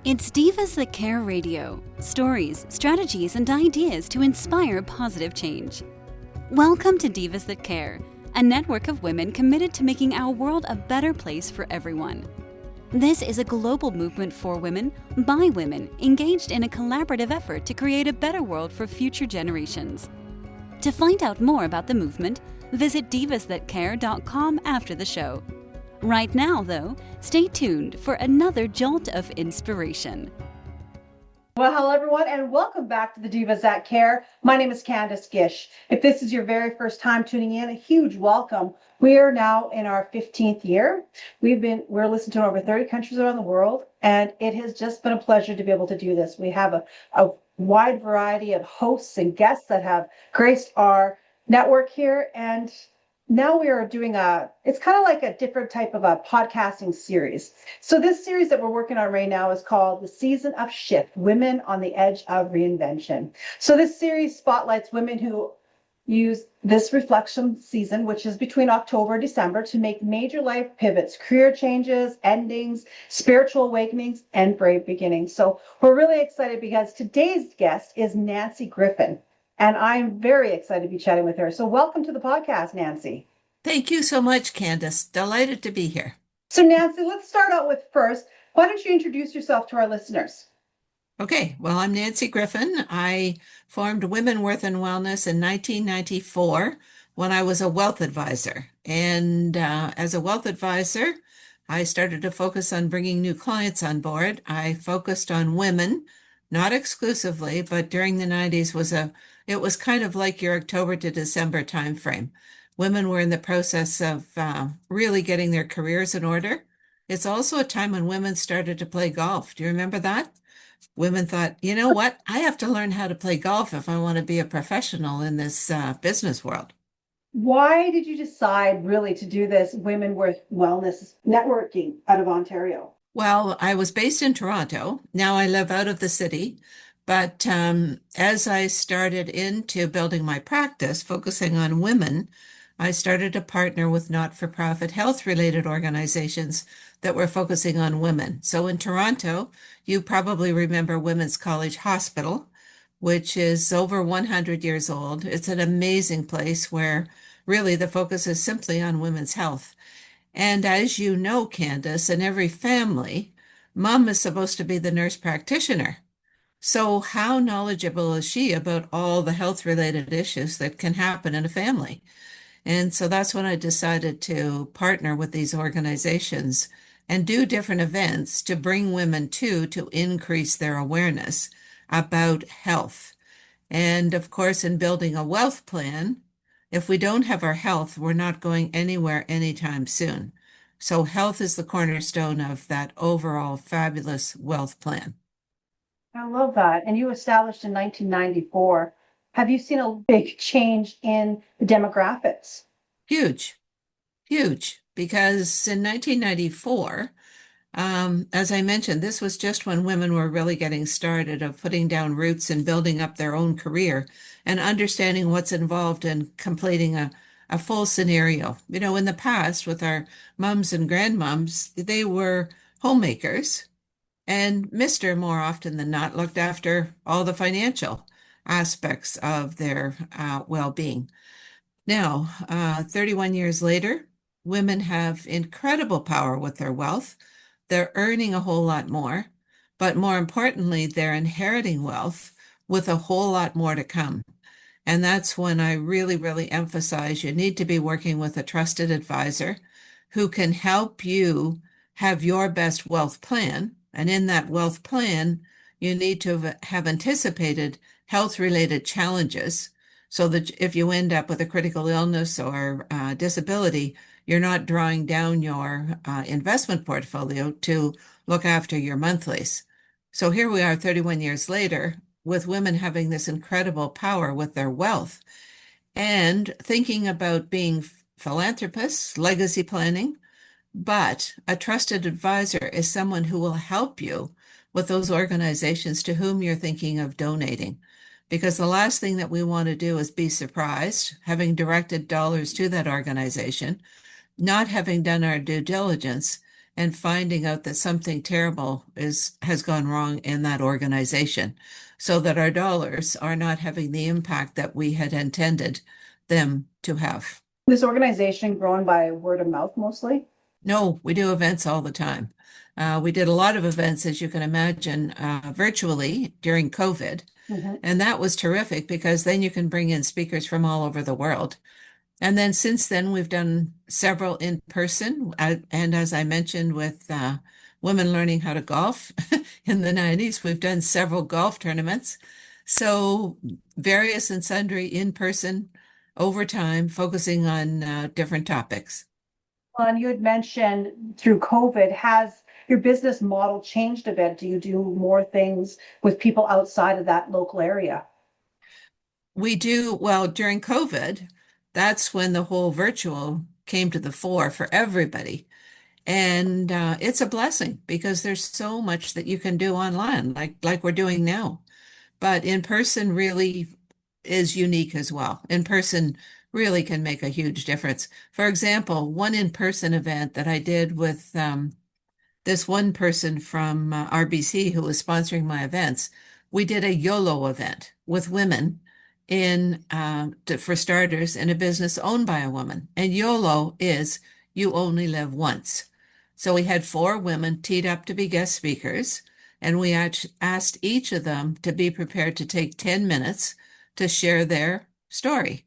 It's Divas That Care Radio. Stories, strategies, and ideas to inspire positive change. Welcome to Divas That Care, a network of women committed to making our world a better place for everyone. This is a global movement for women, by women, engaged in a collaborative effort to create a better world for future generations. To find out more about the movement, visit divasthatcare.com after the show. Right now, though, stay tuned for another jolt of inspiration. Well, hello, everyone, and welcome back to the Divas That Care. My name is Candace Gish. If this is your very first time tuning in, a huge welcome. We are now in our 15th year. We're listened to in over 30 countries around the world, and it has just been a pleasure to be able to do this. We have a wide variety of hosts and guests that have graced our network here, and now we are doing it's kind of like a different type of a podcasting series. So this series that we're working on right now is called The Season of Shift, Women on the Edge of Reinvention. So this series spotlights women who use this reflection season, which is between October and December, to make major life pivots, career changes, endings, spiritual awakenings, and brave beginnings. So we're really excited because today's guest is Nancy Griffin. And I'm very excited to be chatting with her. So welcome to the podcast, Nancy. Thank you so much, Candace. Delighted to be here. So Nancy, let's start out with first, why don't you introduce yourself to our listeners? Okay, well, I'm Nancy Griffin. I formed Women, Worth, and Wellness in 1994 when I was a wealth advisor. And as a wealth advisor, I started to focus on bringing new clients on board. I focused on women, not exclusively, but during the 90s it was kind of like your October to December timeframe. Women were in the process of really getting their careers in order. It's also a time when women started to play golf. Do you remember that? Women thought, you know what? I have to learn how to play golf if I want to be a professional in this business world. Why did you decide really to do this Women Worth Wellness networking out of Ontario? Well, I was based in Toronto. Now I live out of the city. But as I started into building my practice, focusing on women, I started to partner with not-for-profit health-related organizations that were focusing on women. So in Toronto, you probably remember Women's College Hospital, which is over 100 years old. It's an amazing place where really the focus is simply on women's health. And as you know, Candace, in every family, mom is supposed to be the nurse practitioner. So how knowledgeable is she about all the health-related issues that can happen in a family? And so that's when I decided to partner with these organizations and do different events to bring women to increase their awareness about health. And of course, in building a wealth plan, if we don't have our health, we're not going anywhere anytime soon. So health is the cornerstone of that overall fabulous wealth plan. I love that. And you established in 1994. Have you seen a big change in the demographics? Huge, because in 1994, as I mentioned, this was just when women were really getting started of putting down roots and building up their own career and understanding what's involved in completing a full scenario. You know, in the past with our mums and grandmoms, they were homemakers. And Mr. more often than not looked after all the financial aspects of their well-being. Now, 31 years later, women have incredible power with their wealth. They're earning a whole lot more, but more importantly, they're inheriting wealth with a whole lot more to come. And that's when I really, really emphasize you need to be working with a trusted advisor who can help you have your best wealth plan. And in that wealth plan, you need to have anticipated health-related challenges so that if you end up with a critical illness or disability, you're not drawing down your investment portfolio to look after your monthlies. So here we are 31 years later with women having this incredible power with their wealth and thinking about being philanthropists, legacy planning. But a trusted advisor is someone who will help you with those organizations to whom you're thinking of donating. Because the last thing that we want to do is be surprised, having directed dollars to that organization, not having done our due diligence, and finding out that something terrible has gone wrong in that organization, so that our dollars are not having the impact that we had intended them to have. This organization grown by word of mouth mostly? No, we do events all the time. We did a lot of events, as you can imagine, virtually during COVID. Mhm. And that was terrific because then you can bring in speakers from all over the world. And then since then, we've done several in person. And as I mentioned, with women learning how to golf in the 90s, we've done several golf tournaments. So various and sundry in person over time, focusing on different topics. And you had mentioned through COVID, has your business model changed a bit? Do you do more things with people outside of that local area? We do, well, during COVID, that's when the whole virtual came to the fore for everybody. And it's a blessing because there's so much that you can do online, like we're doing now. But in person really is unique as well. In person really can make a huge difference. For example, one in-person event that I did with this one person from RBC who was sponsoring my events, we did a YOLO event with women for starters, in a business owned by a woman. And YOLO is you only live once. So we had 4 women teed up to be guest speakers, and we asked each of them to be prepared to take 10 minutes to share their story.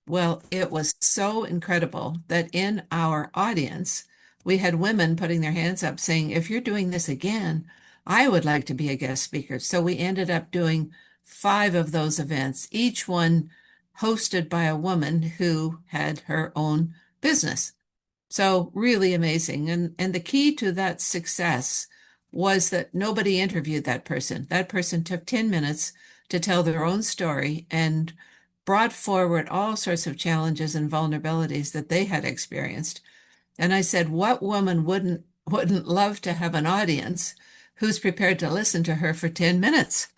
Well, it was so incredible that in our audience, we had women putting their hands up saying, if you're doing this again, I would like to be a guest speaker. So we ended up doing 5 of those events, each one hosted by a woman who had her own business. So really amazing. And the key to that success was that nobody interviewed that person. That person took 10 minutes to tell their own story and brought forward all sorts of challenges and vulnerabilities that they had experienced. And I said, what woman wouldn't love to have an audience who's prepared to listen to her for 10 minutes?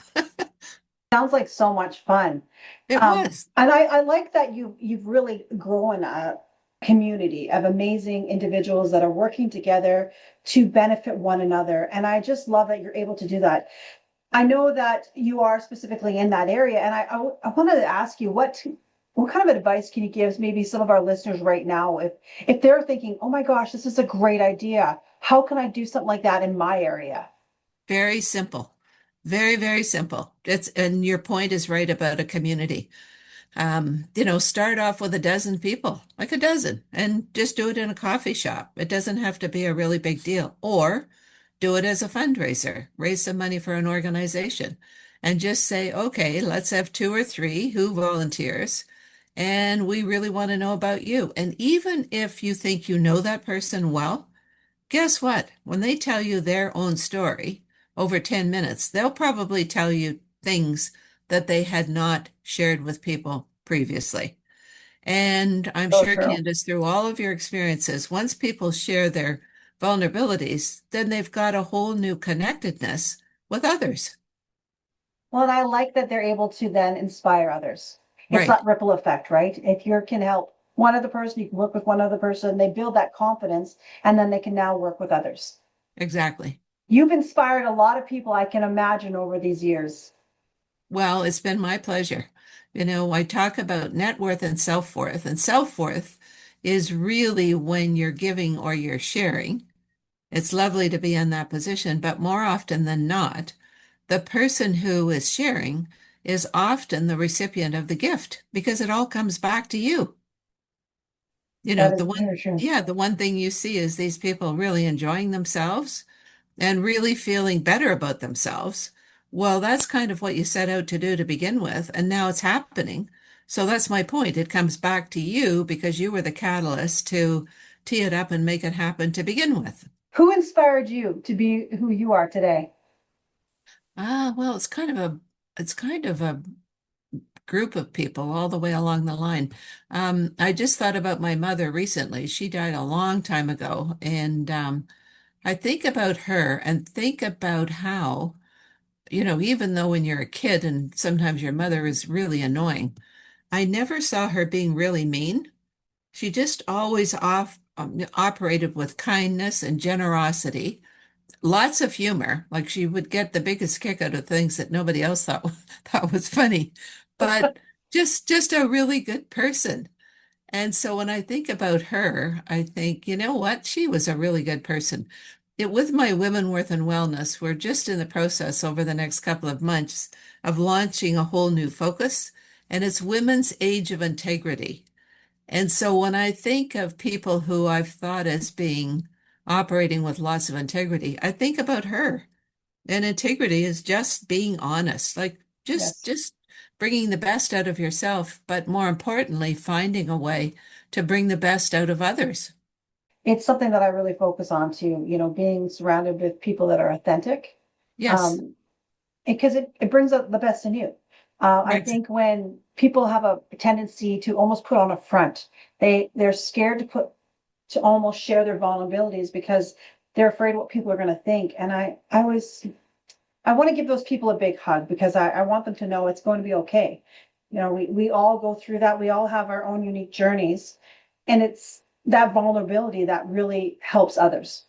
Sounds like so much fun. It was. And I like that you've really grown a community of amazing individuals that are working together to benefit one another. And I just love that you're able to do that. I know that you are specifically in that area, and I wanted to ask you what kind of advice can you give maybe some of our listeners right now if they're thinking, oh my gosh, this is a great idea. How can I do something like that in my area? Very simple. Very, very simple. And your point is right about a community. Start off with a dozen people, like a dozen, and just do it in a coffee shop. It doesn't have to be a really big deal. Or do it as a fundraiser, raise some money for an organization, and just say, okay, let's have 2 or 3 who volunteers, and we really want to know about you. And even if you think you know that person well, guess what? When they tell you their own story over 10 minutes, they'll probably tell you things that they had not shared with people previously. And I'm So sure, true. Candace, through all of your experiences, once people share their vulnerabilities, then they've got a whole new connectedness with others. Well, and I like that they're able to then inspire others. It's Right, that ripple effect, right? If you can help one other person, you can work with one other person, they build that confidence, and then they can now work with others. exactly. You've inspired a lot of people, I can imagine, over these years. Well, it's been my pleasure. I talk about net worth and self-worth is really when you're giving or you're sharing. It's lovely to be in that position, but more often than not, the person who is sharing is often the recipient of the gift because it all comes back to you. That The is one, very true. yeah, the one thing you see is these people really enjoying themselves and really feeling better about themselves. Well, that's kind of what you set out to do to begin with, and now it's happening. So that's my point. It comes back to you because you were the catalyst to tee it up and make it happen to begin with. Who inspired you to be who you are today? Well, it's kind of a group of people all the way along the line. I just thought about my mother recently. She died a long time ago, and I think about her and think about how, even though when you're a kid and sometimes your mother is really annoying, I never saw her being really mean. She just always operated with kindness and generosity, lots of humor. Like she would get the biggest kick out of things that nobody else thought was funny, but just a really good person. And so when I think about her, I think, you know what? She was a really good person. With my Women Worth and Wellness, we're just in the process over the next couple of months of launching a whole new focus, and it's Women's Age of Integrity. And so when I think of people who I've thought as being operating with lots of integrity, I think about her. And integrity is just being honest, like just Yes. just bringing the best out of yourself, but more importantly, finding a way to bring the best out of others. It's something that I really focus on too, being surrounded with people that are authentic. Yes, Um, because it brings out the best in you. I right. think when people have a tendency to almost put on a front, they're scared to almost share their vulnerabilities because they're afraid what people are going to think. And I want to give those people a big hug because I want them to know it's going to be okay. We all go through that. We all have our own unique journeys, and it's that vulnerability that really helps others.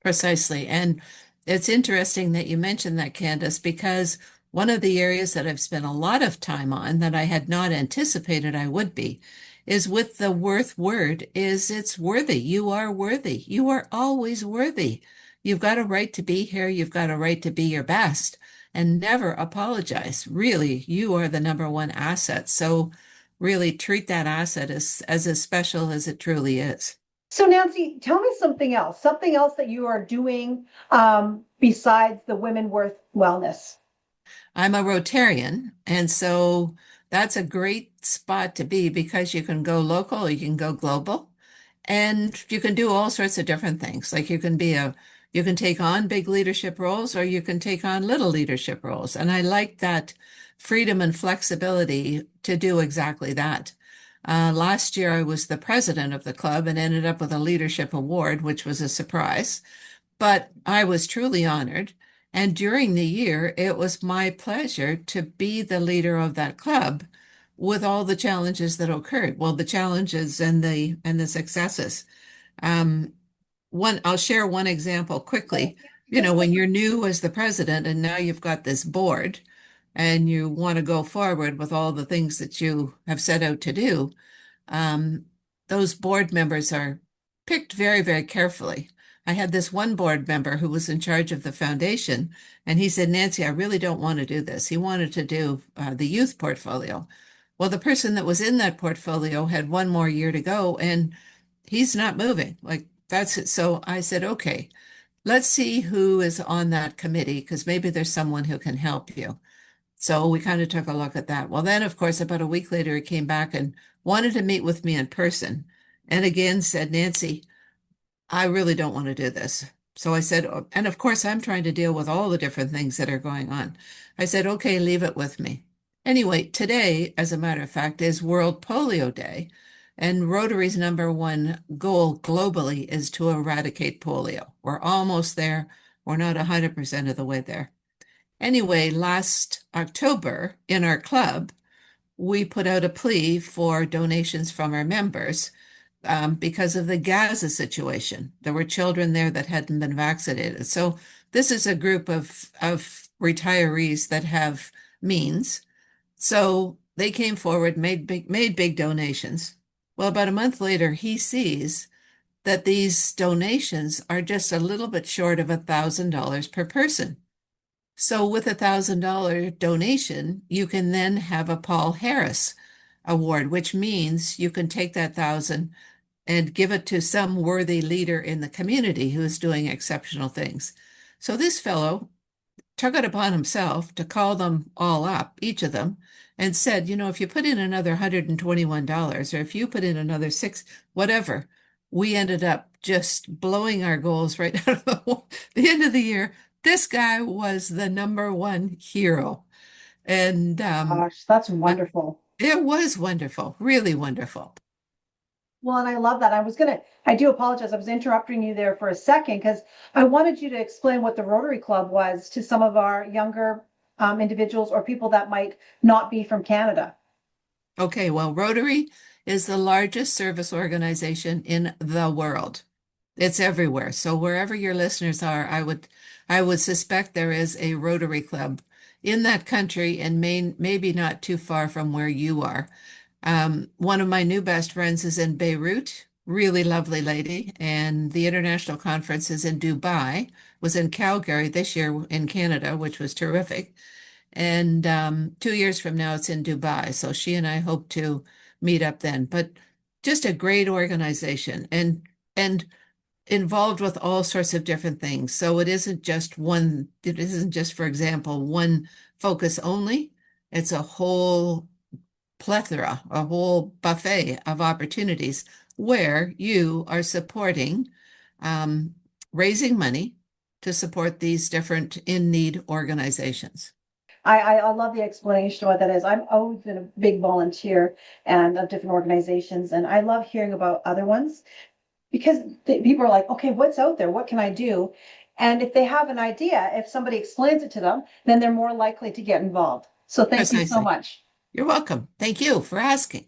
Precisely. And it's interesting that you mentioned that, Candace, because one of the areas that I've spent a lot of time on that I had not anticipated I would be is with the worth word is it's worthy. You are worthy. You are always worthy. You've got a right to be here. You've got a right to be your best and never apologize. Really, you are the number one asset. So really treat that asset as special as it truly is. So Nancy, tell me something else that you are doing besides the Women Worth Wellness. I'm a Rotarian, and so that's a great spot to be because you can go local or you can go global, and you can do all sorts of different things. Like you can take on big leadership roles or you can take on little leadership roles. And I like that freedom and flexibility to do exactly that. Last year, I was the president of the club and ended up with a leadership award, which was a surprise. But I was truly honored. And during the year, it was my pleasure to be the leader of that club with all the challenges that occurred. Well, the challenges and the successes. Um, I'll share one example quickly. You know, when you're new as the president and now you've got this board and you want to go forward with all the things that you have set out to do, um, those board members are picked very, very carefully. I had this one board member who was in charge of the foundation, and he said, Nancy, I really don't want to do this. He wanted to do the youth portfolio. Well, the person that was in that portfolio had one more year to go, and he's not moving. Like that's it. So I said, okay, let's see who is on that committee, because maybe there's someone who can help you. So we kind of took a look at that. Well, then, of course, about a week later, he came back and wanted to meet with me in person. And again said, Nancy, I really don't want to do this. So I said, "Oh," and of course, I'm trying to deal with all the different things that are going on. I said, okay, leave it with me. Anyway, today, as a matter of fact, is World Polio Day. And Rotary's number one goal globally is to eradicate polio. We're almost there. We're not 100% of the way there. Anyway, last October in our club, we put out a plea for donations from our members because of the Gaza situation. There were children there that hadn't been vaccinated. So this is a group of retirees that have means. So they came forward, made big donations. Well, about a month later, he sees that these donations are just a little bit short of $1,000 per person. So with $1,000 donation, you can then have a Paul Harris Award, which means you can take that thousand and give it to some worthy leader in the community who is doing exceptional things. So this fellow took it upon himself to call them all up, each of them, and said, you know, if you put in another $121 or if you put in another six, whatever, we ended up just blowing our goals right out of the end of the year. This guy was the number one hero. And Gosh, that's wonderful. it was wonderful, really wonderful. Well, and I love that. I do apologize. I was interrupting you there for a second because I wanted you to explain what the Rotary Club was to some of our younger individuals or people that might not be from Canada. Okay, well, Rotary is the largest service organization in the world. It's everywhere. So wherever your listeners are, I would suspect there is a Rotary Club in that country and maybe not too far from where you are. One of my new best friends is in Beirut, really lovely lady, and the international conference is in Dubai, was in Calgary this year in Canada, which was terrific. And 2 years from now, it's in Dubai. So she and I hope to meet up then. But just a great organization and involved with all sorts of different things. So it isn't just one, it isn't just, for example, one focus only. It's a whole plethora, a whole buffet of opportunities where you are supporting, raising money to support these different in-need organizations. I love the explanation of what that is. I've always been a big volunteer and of different organizations, and I love hearing about other ones because people are like, okay, what's out there? What can I do? And if they have an idea, if somebody explains it to them, then they're more likely to get involved. So thank you so much. You're welcome. Thank you for asking.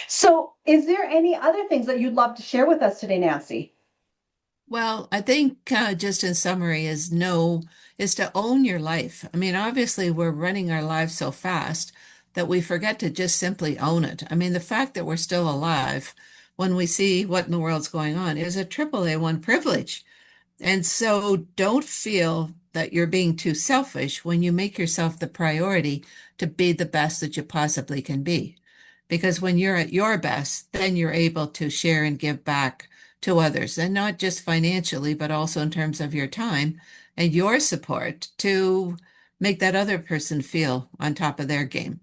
So is there any other things that you'd love to share with us today, Nancy? Well, I think just in summary is to own your life. I mean, obviously we're running our lives so fast that we forget to just simply own it. I mean, the fact that we're still alive when we see what in the world's going on is a triple A1 privilege. And so don't feel that you're being too selfish when you make yourself the priority to be the best that you possibly can be. Because when you're at your best, then you're able to share and give back to others, and not just financially, but also in terms of your time and your support to make that other person feel on top of their game.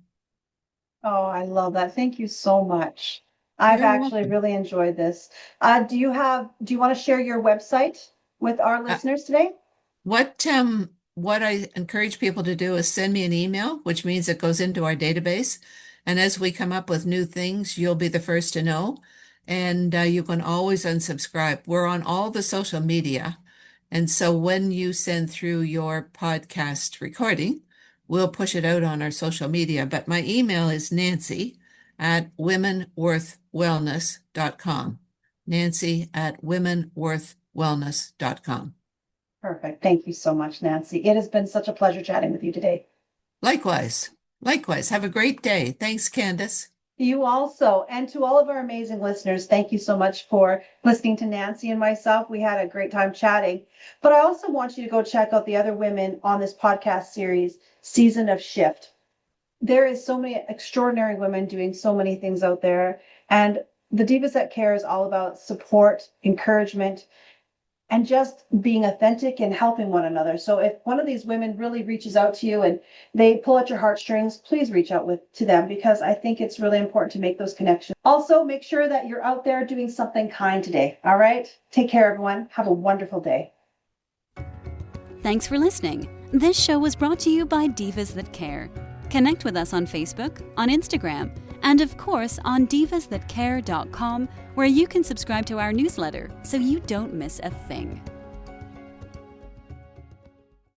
Oh, I love that. Thank you so much. I've You're actually welcome. really enjoyed this. Do you want to share your website with our listeners today? What I encourage people to do is send me an email, which means it goes into our database. And as we come up with new things, you'll be the first to know. And you can always unsubscribe. We're on all the social media. And so when you send through your podcast recording, we'll push it out on our social media. But my email is nancy@womenworthwellness.com. nancy@womenworthwellness.com. Perfect. Thank you so much, Nancy. It has been such a pleasure chatting with you today. Likewise. Likewise. Have a great day. Thanks, Candace. You also, and to all of our amazing listeners, thank you so much for listening to Nancy and myself. We had a great time chatting, but I also want you to go check out the other women on this podcast series, Season of Shift. There is so many extraordinary women doing so many things out there, and the Divas That Care is all about support, encouragement, and just being authentic and helping one another. So if one of these women really reaches out to you and they pull at your heartstrings, please reach out to them, because I think it's really important to make those connections. Also, make sure that you're out there doing something kind today. All right? Take care, everyone. Have a wonderful day. Thanks for listening. This show was brought to you by Divas That Care. Connect with us on Facebook, on Instagram, and of course on divasthatcare.com, where you can subscribe to our newsletter so you don't miss a thing.